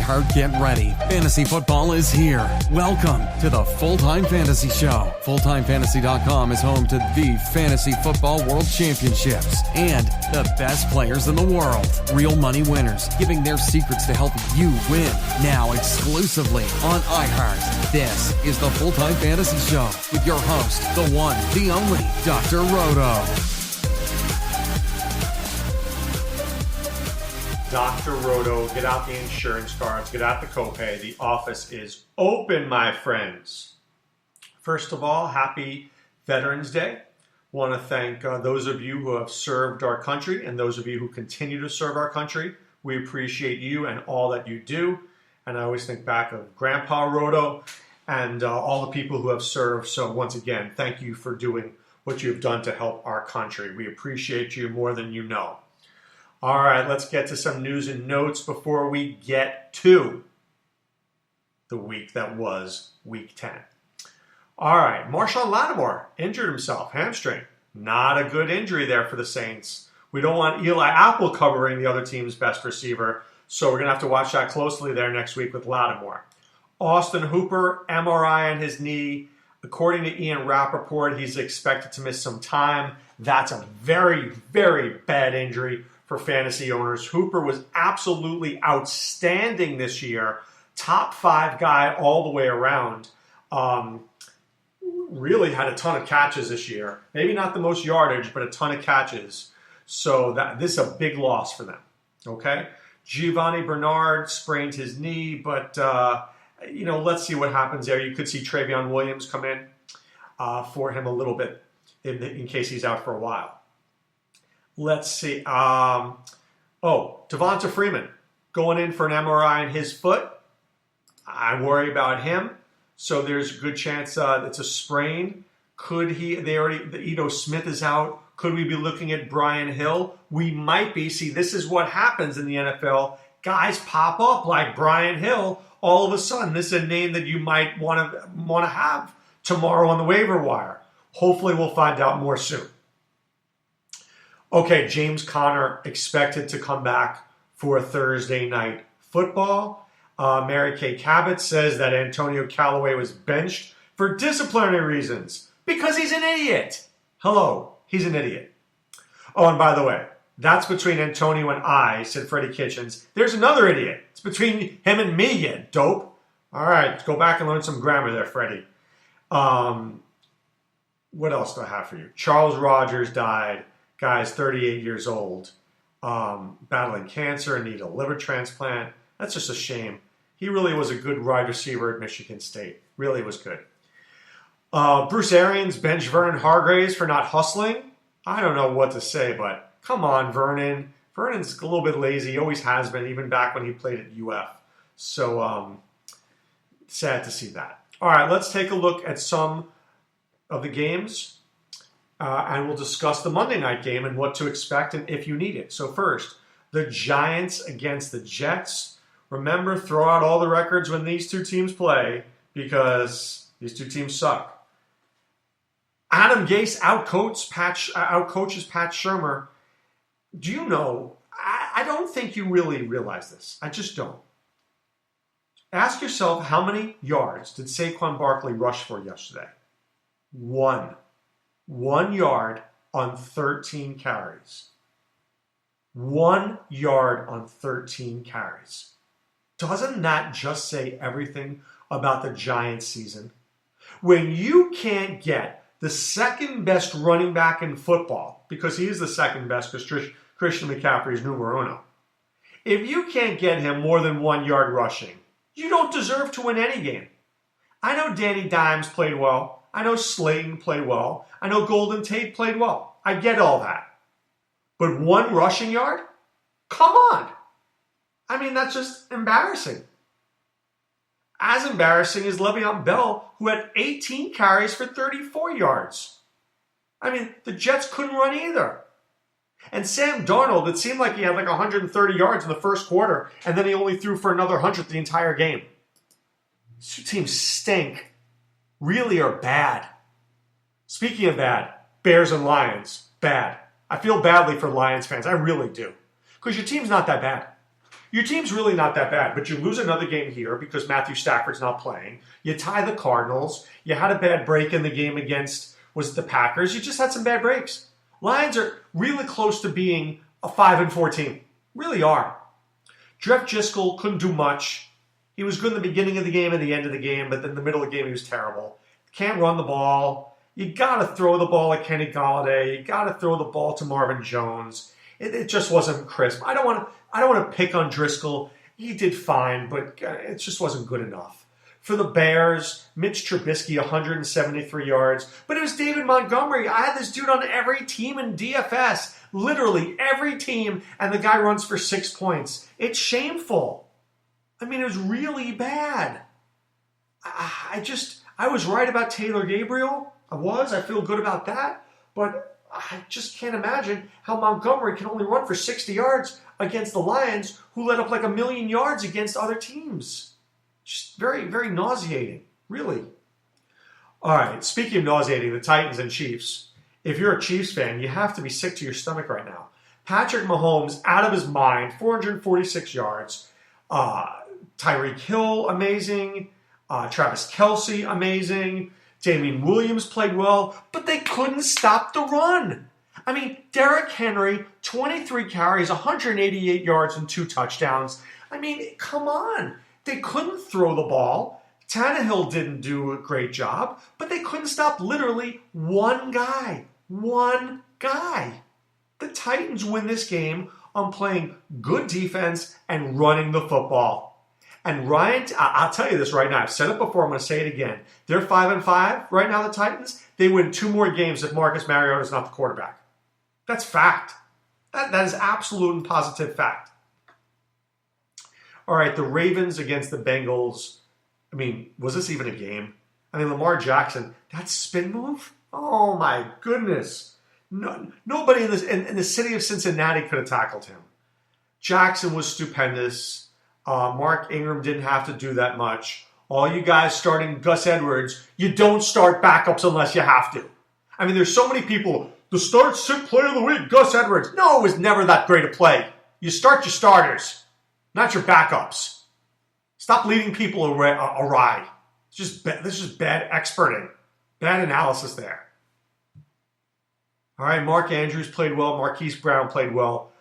iHeart, get ready. Fantasy football is here. Welcome to the Full-Time Fantasy Show. FullTimeFantasy.com is home to the Fantasy Football World Championships and the best players in the world. Real money winners giving their secrets to help you win. Now exclusively on iHeart. This is the Full-Time Fantasy Show with your host, the one, the only, Dr. Roto. Dr. Roto, get out the insurance cards, get out the copay. The office is open, my friends. First of all, happy Veterans Day. Want to thank those of you who have served our country and those of you who continue to serve our country. We appreciate you and all that you do. And I always think back of Grandpa Roto and all the people who have served. So once again, thank you for doing what you've done to help our country. We appreciate you more than you know. All right, let's get to some news and notes before we get to the week that was Week 10. All right, Marshawn Lattimore injured himself, hamstring. Not a good injury there for the Saints. We don't want Eli Apple covering the other team's best receiver, so we're going to have to watch that closely there next week with Lattimore. Austin Hooper, MRI on his knee. According to Ian Rappaport, he's expected to miss some time. That's a very, very bad injury for fantasy owners. Hooper was absolutely outstanding this year. Top 5 guy all the way around. Really had a ton of catches this year. Maybe not the most yardage, but a ton of catches. So this is a big loss for them. Okay? Giovanni Bernard sprained his knee, but let's see what happens there. You could see Travion Williams come in for him a little bit in case he's out for a while. Let's see. Devonta Freeman going in for an MRI in his foot. I worry about him. So there's a good chance it's a sprain. Ito Smith is out. Could we be looking at Brian Hill? We might be. See, this is what happens in the NFL. Guys pop up like Brian Hill. All of a sudden, this is a name that you might want to have tomorrow on the waiver wire. Hopefully, we'll find out more soon. Okay, James Conner expected to come back for Thursday night football. Mary Kay Cabot says that Antonio Callaway was benched for disciplinary reasons because he's an idiot. Hello, he's an idiot. Oh, and by the way, that's between Antonio and I, said Freddie Kitchens. There's another idiot. It's between him and me, you dope. All right, let's go back and learn some grammar there, Freddie. What else do I have for you? Charles Rogers died. Guy's 38 years old, battling cancer and need a liver transplant. That's just a shame. He really was a good wide receiver at Michigan State. Really was good. Bruce Arians benched Vernon Hargreaves for not hustling. I don't know what to say, but come on, Vernon. Vernon's a little bit lazy. He always has been, even back when he played at UF. So sad to see that. All right, let's take a look at some of the games. And we'll discuss the Monday night game and what to expect and if you need it. So first, the Giants against the Jets. Remember, throw out all the records when these two teams play because these two teams suck. Adam Gase outcoaches Pat Shurmur. Do you know, I don't think you really realize this. I just don't. Ask yourself, how many yards did Saquon Barkley rush for yesterday? 1 yard on 13 carries. 1 yard on 13 carries. Doesn't that just say everything about the Giants season? When you can't get the second best running back in football, because he is the second best because Christian McCaffrey is numero uno. If you can't get him more than 1 yard rushing, you don't deserve to win any game. I know Danny Dimes played well. I know Slayton played well. I know Golden Tate played well. I get all that. But 1 rushing yard? Come on. I mean, that's just embarrassing. As embarrassing as Le'Veon Bell, who had 18 carries for 34 yards. I mean, the Jets couldn't run either. And Sam Darnold, it seemed like he had like 130 yards in the first quarter, and then he only threw for another 100 the entire game. These two teams stink. Really are bad. Speaking of bad, Bears and Lions, bad. I feel badly for Lions fans. I really do. Because your team's not that bad. Your team's really not that bad, but you lose another game here because Matthew Stafford's not playing. You tie the Cardinals. You had a bad break in the game against, was it the Packers? You just had some bad breaks. Lions are really close to being a 5-4 team. Really are. Jeff Driscoll couldn't do much. He was good in the beginning of the game and the end of the game, but then in the middle of the game he was terrible. Can't run the ball. You got to throw the ball at Kenny Golladay. You got to throw the ball to Marvin Jones. It just wasn't crisp. I don't want to pick on Driscoll. He did fine, but it just wasn't good enough. For the Bears, Mitch Trubisky, 173 yards. But it was David Montgomery. I had this dude on every team in DFS. Literally every team, and the guy runs for 6 points. It's shameful. I mean, it was really bad. I was right about Taylor Gabriel. I feel good about that. But I just can't imagine how Montgomery can only run for 60 yards against the Lions, who let up like 1 million yards against other teams. Just very, very nauseating, really. All right, speaking of nauseating, the Titans and Chiefs. If you're a Chiefs fan, you have to be sick to your stomach right now. Patrick Mahomes, out of his mind, 446 yards. Tyreek Hill, amazing. Travis Kelce, amazing. Damian Williams played well, but they couldn't stop the run. I mean, Derrick Henry, 23 carries, 188 yards, and 2 touchdowns. I mean, come on. They couldn't throw the ball. Tannehill didn't do a great job, but they couldn't stop literally one guy. One guy. The Titans win this game on playing good defense and running the football. And Ryan, I'll tell you this right now. I've said it before. I'm going to say it again. They're 5-5 right now, the Titans. They win 2 more games if Marcus Mariota is not the quarterback. That's fact. That is absolute and positive fact. All right, the Ravens against the Bengals. I mean, was this even a game? I mean, Lamar Jackson, that spin move? Oh, my goodness. Nobody in the city of Cincinnati could have tackled him. Jackson was stupendous. Mark Ingram didn't have to do that much. All you guys starting Gus Edwards, you don't start backups unless you have to. I mean, there's so many people, the start sick player of the week, Gus Edwards. No, it was never that great a play. You start your starters, not your backups. Stop leading people awry. This is just bad experting, bad analysis there. All right, Mark Andrews played well. Marquise Brown played well.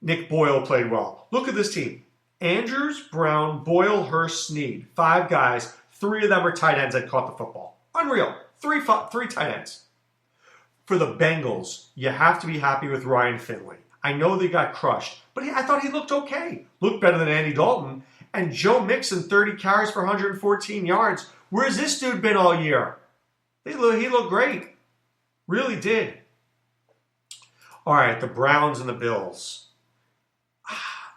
Nick Boyle played well. Look at this team. Andrews, Brown, Boyle, Hurst, Snead. 5 guys. 3 of them are tight ends that caught the football. Unreal. 3 tight ends. For the Bengals, you have to be happy with Ryan Finley. I know they got crushed, but I thought he looked okay. Looked better than Andy Dalton. And Joe Mixon, 30 carries for 114 yards. Where's this dude been all year? He looked great. Really did. All right, the Browns and the Bills.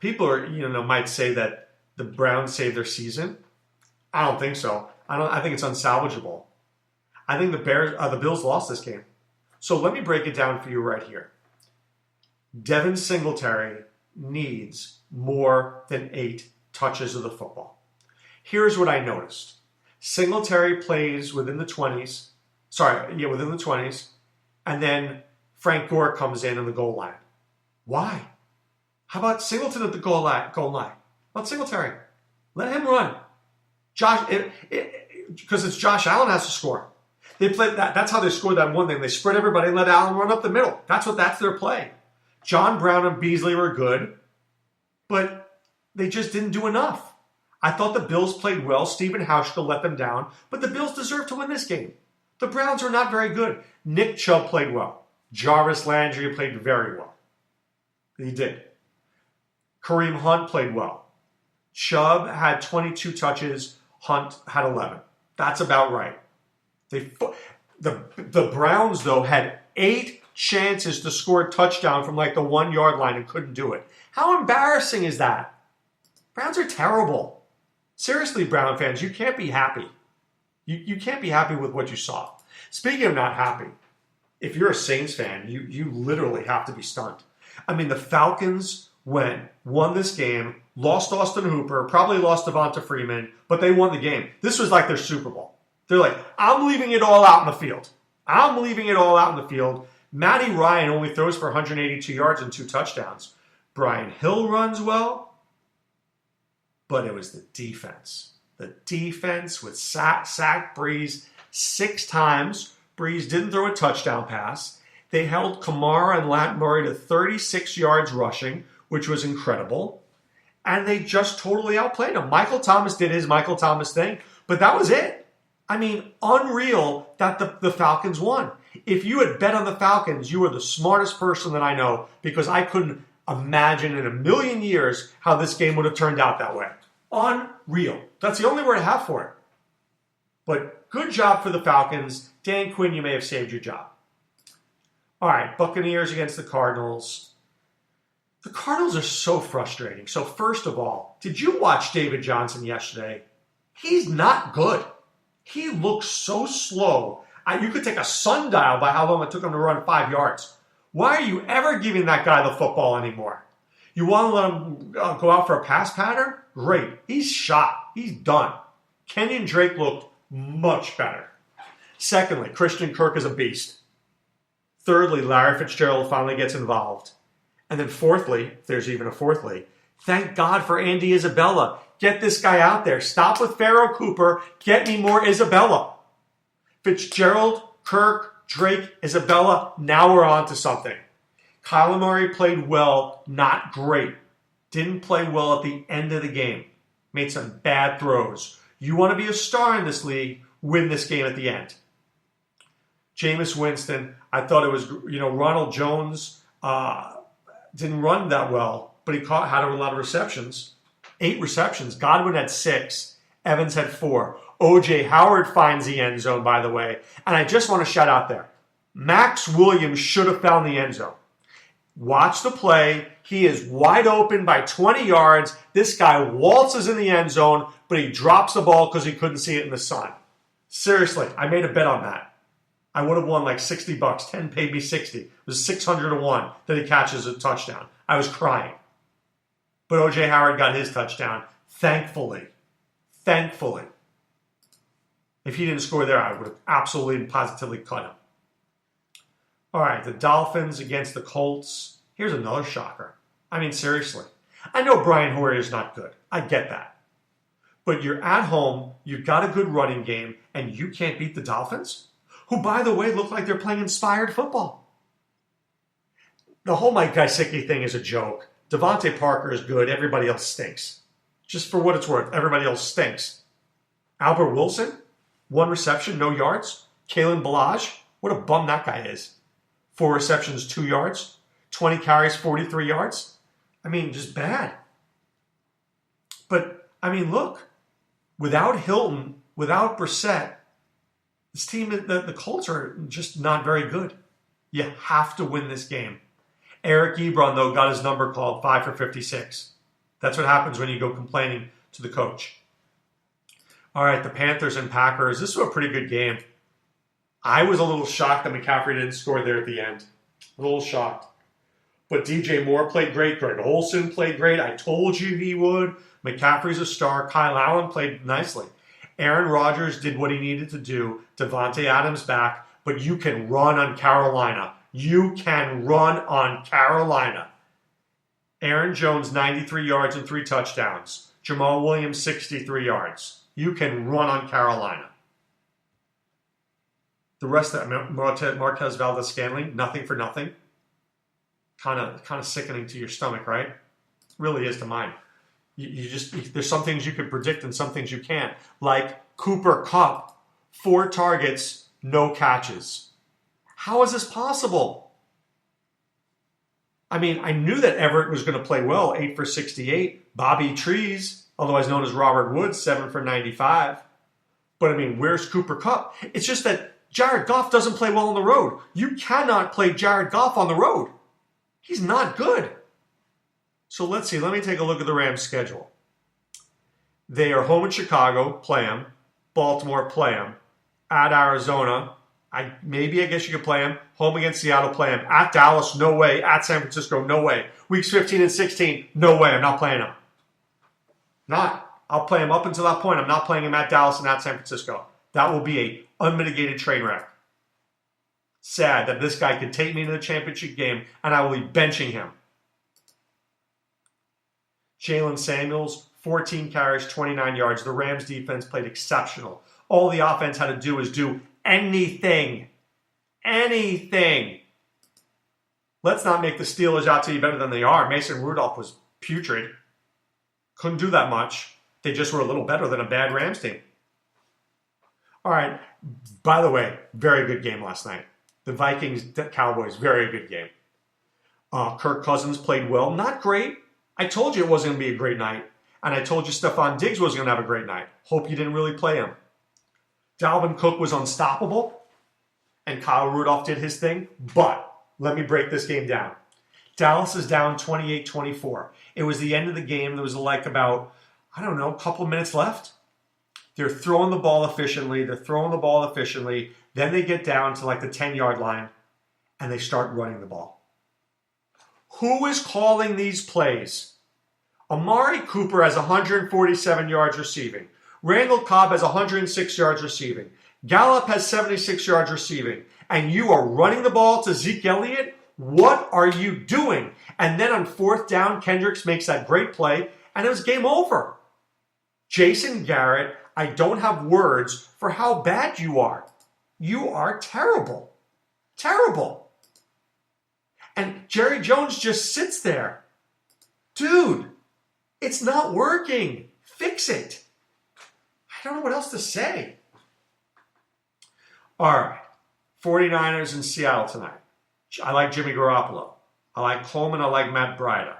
People might say that the Browns saved their season. I don't think so. I think it's unsalvageable. I think the Bills lost this game. So let me break it down for you right here. Devin Singletary needs more than 8 touches of the football. Here's what I noticed. Singletary plays within the 20s. Within the 20s. And then Frank Gore comes in on the goal line. Why? How about Singleton at the goal line? How about Singletary? Let him run. Because it's Josh Allen has to score. They played that. That's how they scored that one thing. They spread everybody and let Allen run up the middle. That's their play. John Brown and Beasley were good, but they just didn't do enough. I thought the Bills played well. Stephen Hauschka let them down, but the Bills deserved to win this game. The Browns are not very good. Nick Chubb played well. Jarvis Landry played very well. He did. Kareem Hunt played well. Chubb had 22 touches. Hunt had 11. That's about right. The Browns, though, had 8 chances to score a touchdown from like the 1-yard line and couldn't do it. How embarrassing is that? Browns are terrible. Seriously, Brown fans, you can't be happy. You can't be happy with what you saw. Speaking of not happy, if you're a Saints fan, you literally have to be stunned. I mean, the Falcons won this game, lost Austin Hooper, probably lost Devonta Freeman, but they won the game. This was like their Super Bowl. They're like, I'm leaving it all out in the field. I'm leaving it all out in the field. Matty Ryan only throws for 182 yards and 2 touchdowns. Brian Hill runs well. but it was the defense. The defense with sacked Breeze 6 times. Breeze didn't throw a touchdown pass. They held Kamara and Lat Murray to 36 yards rushing, which was incredible. And they just totally outplayed him. Michael Thomas did his Michael Thomas thing, but that was it. I mean, unreal that the Falcons won. If you had bet on the Falcons, you were the smartest person that I know, because I couldn't imagine in a million years how this game would have turned out that way. Unreal. That's the only word I have for it. But good job for the Falcons. Dan Quinn, you may have saved your job. All right, Buccaneers against the Cardinals. The Cardinals are so frustrating. So first of all, did you watch David Johnson yesterday? He's not good. He looks so slow. You could take a sundial by how long it took him to run 5 yards. Why are you ever giving that guy the football anymore? You want to let him go out for a pass pattern? Great. He's shot. He's done. Kenyon Drake looked much better. Secondly, Christian Kirk is a beast. Thirdly, Larry Fitzgerald finally gets involved. And then fourthly, if there's even a fourthly, thank God for Andy Isabella. Get this guy out there. Stop with Pharaoh Cooper. Get me more Isabella. Fitzgerald, Kirk, Drake, Isabella. Now we're on to something. Kyler Murray played well, not great. Didn't play well at the end of the game. Made some bad throws. You want to be a star in this league, win this game at the end. Jameis Winston, I thought it was, Ronald Jones didn't run that well, but he had a lot of receptions. 8 receptions. Godwin had 6. Evans had 4. O.J. Howard finds the end zone, by the way. And I just want to shout out there. Max Williams should have found the end zone. Watch the play. He is wide open by 20 yards. This guy waltzes in the end zone, but he drops the ball because he couldn't see it in the sun. Seriously, I made a bet on that. I would have won like $60. 10 paid me 60. It was 600 to 1 that he catches a touchdown. I was crying. But O.J. Howard got his touchdown, thankfully. Thankfully. If he didn't score there, I would have absolutely and positively cut him. All right, the Dolphins against the Colts. Here's another shocker. I mean, seriously. I know Brian Hoyer is not good. I get that. But you're at home, you've got a good running game, and you can't beat the Dolphins? Who, by the way, look like they're playing inspired football. The whole Mike Gesicki thing is a joke. Devontae Parker is good. Everybody else stinks. Just for what it's worth, everybody else stinks. Albert Wilson, 1 reception, no yards. Kalen Ballage, what a bum that guy is. 4 receptions, 2 yards. 20 carries, 43 yards. I mean, just bad. But, I mean, look. Without Hilton, without Brissett, this team, the Colts are just not very good. You have to win this game. Eric Ebron, though, got his number called 5 for 56. That's what happens when you go complaining to the coach. All right, the Panthers and Packers. This was a pretty good game. I was a little shocked that McCaffrey didn't score there at the end. A little shocked. But DJ Moore played great. Greg Olsen played great. I told you he would. McCaffrey's a star. Kyle Allen played nicely. Aaron Rodgers did what he needed to do. Devontae Adams back. But you can run on Carolina. You can run on Carolina. Aaron Jones, 93 yards and 3 touchdowns. Jamal Williams, 63 yards. You can run on Carolina. The rest of that, Marquez Valdes-Scantling, nothing for nothing. Kind of sickening to your stomach, right? Really is to mine. There's some things you can predict and some things you can't. Like Cooper Kupp, 4 targets, no catches. How is this possible? I mean, I knew that Everett was going to play well, 8 for 68. Bobby Trees, otherwise known as Robert Woods, 7 for 95. But I mean, where's Cooper Kupp? It's just that Jared Goff doesn't play well on the road. You cannot play Jared Goff on the road. He's not good. So let's see. Let me take a look at the Rams' schedule. They are home in Chicago, play them. Baltimore, play them. At Arizona, I guess you could play them. Home against Seattle, play them. At Dallas, no way. At San Francisco, no way. Weeks 15 and 16, no way. I'm not playing them. I'll play them up until that point. I'm not playing them at Dallas and at San Francisco. That will be a unmitigated train wreck. Sad that this guy could take me to the championship game and I will be benching him. Jalen Samuels, 14 carries, 29 yards. The Rams defense played exceptional. All the offense had to do was do anything. Anything. Let's not make the Steelers out to be better than they are. Mason Rudolph was putrid. Couldn't do that much. They just were a little better than a bad Rams team. All right. By the way, very good game last night. The Vikings-Cowboys, very good game. Kirk Cousins played well. Not great. I told you it wasn't going to be a great night. And I told you Stephon Diggs was going to have a great night. Hope you didn't really play him. Dalvin Cook was unstoppable. And Kyle Rudolph did his thing. But let me break this game down. Dallas is down 28-24. It was the end of the game. There was like about, a couple of minutes left. They're throwing the ball efficiently. Then they get down to like the 10-yard line. And they start running the ball. Who is calling these plays? Amari Cooper has 147 yards receiving. Randall Cobb has 106 yards receiving. Gallup has 76 yards receiving. And you are running the ball to Zeke Elliott? What are you doing? And then on fourth down, Kendricks makes that great play, and it was game over. Jason Garrett, I don't have words for how bad you are. You are terrible. Terrible. And Jerry Jones just sits there. Dude, it's not working. Fix it. I don't know what else to say. All right. 49ers in Seattle tonight. I like Jimmy Garoppolo. I like Coleman. I like Matt Breida.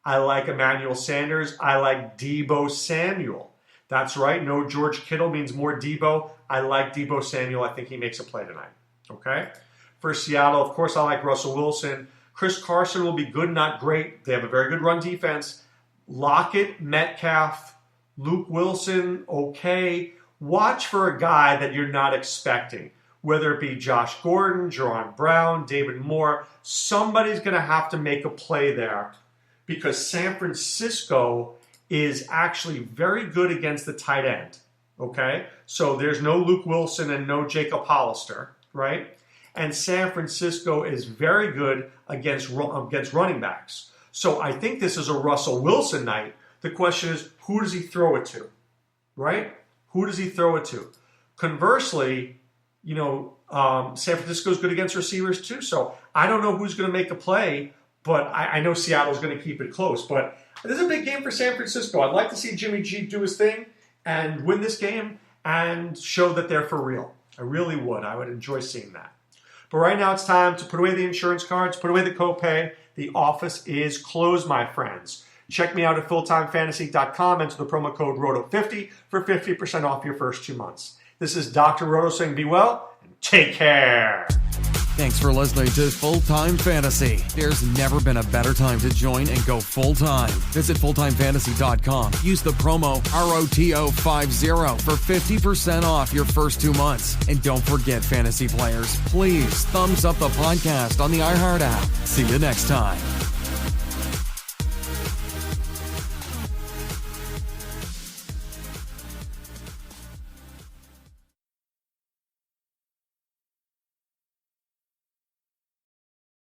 I like Emmanuel Sanders. I like Deebo Samuel. That's right. No George Kittle means more Deebo. I like Deebo Samuel. I think he makes a play tonight. Okay? For Seattle, of course, I like Russell Wilson. Chris Carson will be good, not great. They have a very good run defense. Lockett, Metcalf, Luke Wilson, okay. Watch for a guy that you're not expecting. Whether it be Josh Gordon, Jerron Brown, David Moore, somebody's going to have to make a play there because San Francisco is actually very good against the tight end, okay? So there's no Luke Wilson and no Jacob Hollister, right? And San Francisco is very good against running backs. So I think this is a Russell Wilson night. The question is, who does he throw it to, right? Who does he throw it to? Conversely, San Francisco is good against receivers too. So I don't know who's going to make a play, but I know Seattle's going to keep it close. But this is a big game for San Francisco. I'd like to see Jimmy G do his thing and win this game and show that they're for real. I really would. I would enjoy seeing that. But right now it's time to put away the insurance cards, put away the copay. The office is closed, my friends. Check me out at fulltimefantasy.com. Enter the promo code ROTO50 for 50% off your first 2 months. This is Dr. Roto saying be well and take care. Thanks for listening to Full Time Fantasy. There's never been a better time to join and go full time. Visit fulltimefantasy.com. Use the promo ROTO50 for 50% off your first 2 months. And don't forget, fantasy players, please thumbs up the podcast on the iHeart app. See you next time.